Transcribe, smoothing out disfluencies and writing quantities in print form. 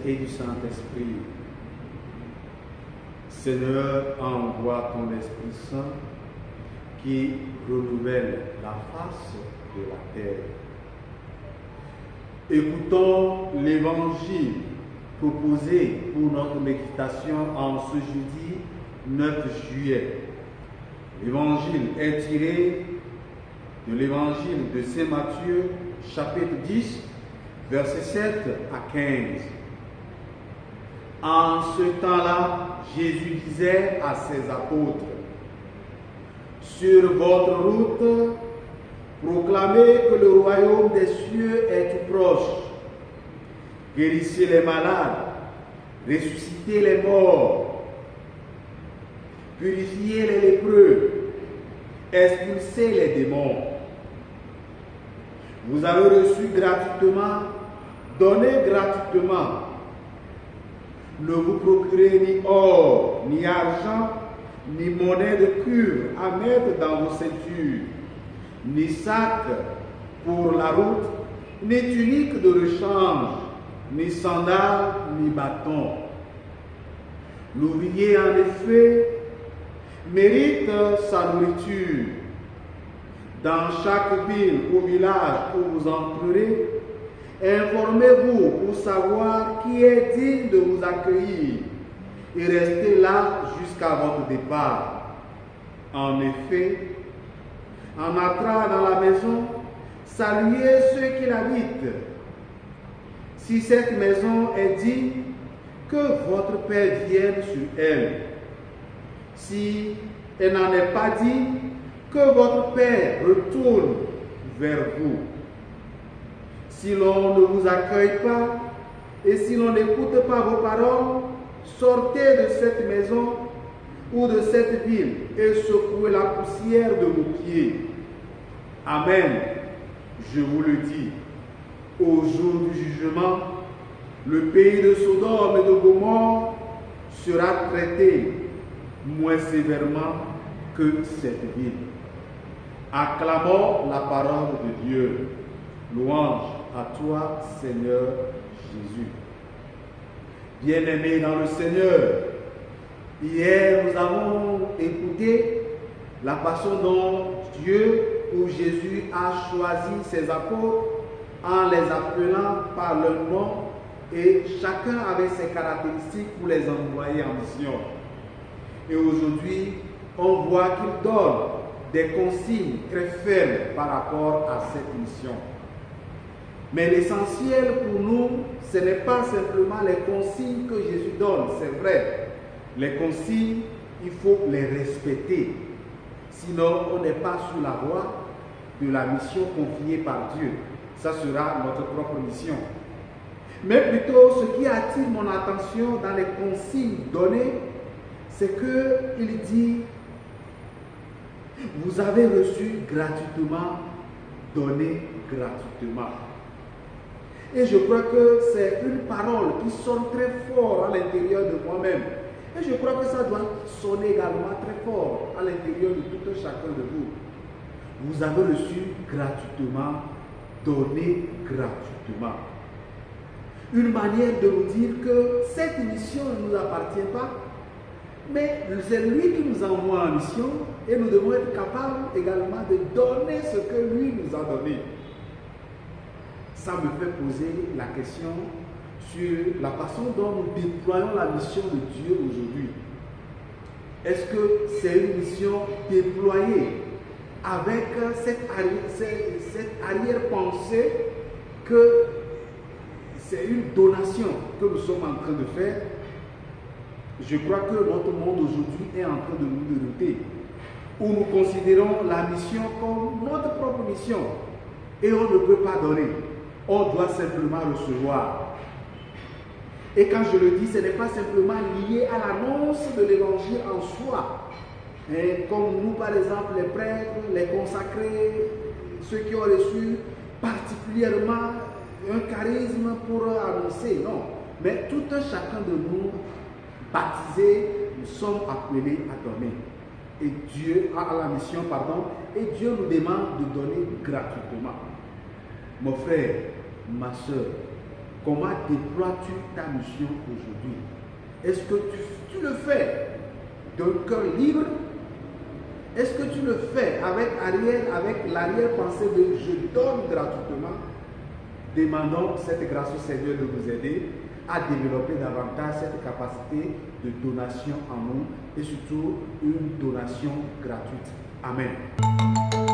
et du Saint-Esprit. Seigneur, envoie ton Esprit Saint qui renouvelle la face de la terre. Écoutons l'évangile proposé pour notre méditation en ce jeudi 9 juillet. L'évangile est tiré de l'évangile de Saint Matthieu, chapitre 10, versets 7 à 15. En ce temps-là, Jésus disait à ses apôtres: sur votre route, proclamez que le royaume des cieux est tout proche. Guérissez les malades, ressuscitez les morts, purifiez les lépreux, expulsez les démons. Vous avez reçu gratuitement, donnez gratuitement. Ne vous procurez ni or, ni argent, ni monnaie de cuivre à mettre dans vos ceintures, ni sac pour la route, ni tunique de rechange, ni sandales, ni bâton. L'ouvrier, en effet, mérite sa nourriture. Dans chaque ville ou village où vous entrerez, informez-vous pour savoir qui est digne de vous accueillir et restez là jusqu'à votre départ. En effet, en entrant dans la maison, saluez ceux qui l'habitent. Si cette maison est digne, que votre Père vienne sur elle. Si elle n'en est pas digne, que votre Père retourne vers vous. Si l'on ne vous accueille pas et si l'on n'écoute pas vos paroles, sortez de cette maison ou de cette ville et secouez la poussière de vos pieds. Amen. Je vous le dis, au jour du jugement, le pays de Sodome et de Gomorrhe sera traité moins sévèrement que cette ville. Acclamons la parole de Dieu. Louange à toi, Seigneur Jésus. Bien-aimés dans le Seigneur, hier nous avons écouté la façon dont Dieu ou Jésus a choisi ses apôtres en les appelant par leur nom et chacun avait ses caractéristiques pour les envoyer en mission. Et aujourd'hui, on voit qu'il donne des consignes très fermes par rapport à cette mission. Mais l'essentiel pour nous, ce n'est pas simplement les consignes que Jésus donne, c'est vrai. Les consignes, il faut les respecter. Sinon, on n'est pas sur la voie de la mission confiée par Dieu. Ça sera notre propre mission. Mais plutôt, ce qui attire mon attention dans les consignes données, c'est qu'il dit: vous avez reçu gratuitement, donnez gratuitement. Et je crois que c'est une parole qui sonne très fort à l'intérieur de moi-même. Et je crois que ça doit sonner également très fort à l'intérieur de tout un chacun de vous. Vous avez reçu gratuitement, donnez gratuitement. Une manière de nous dire que cette mission ne nous appartient pas, mais c'est lui qui nous envoie en mission et nous devons être capables également de donner ce que lui nous a donné. Ça me fait poser la question sur la façon dont nous déployons la mission de Dieu aujourd'hui. Est-ce que c'est une mission déployée avec cette arrière-pensée que c'est une donation que nous sommes en train de faire? Je crois que notre monde aujourd'hui est en train de nous dérouter, où nous considérons la mission comme notre propre mission et on ne peut pas donner, on doit simplement recevoir. Et quand je le dis, ce n'est pas simplement lié à l'annonce de l'évangile en soi. Et comme nous, par exemple, les prêtres, les consacrés, ceux qui ont reçu particulièrement un charisme pour annoncer, non. Mais tout un chacun de nous, baptisés, nous sommes appelés à donner. Et Dieu a la mission, et Dieu nous demande de donner gratuitement. Mon frère, ma soeur, Comment déploies-tu ta mission aujourd'hui? Est-ce que tu le fais d'un cœur libre? Est-ce que tu le fais avec l'arrière-pensée de je donne gratuitement? Demandons cette grâce au Seigneur de vous aider à développer davantage cette capacité de donation en nous et surtout une donation gratuite. Amen.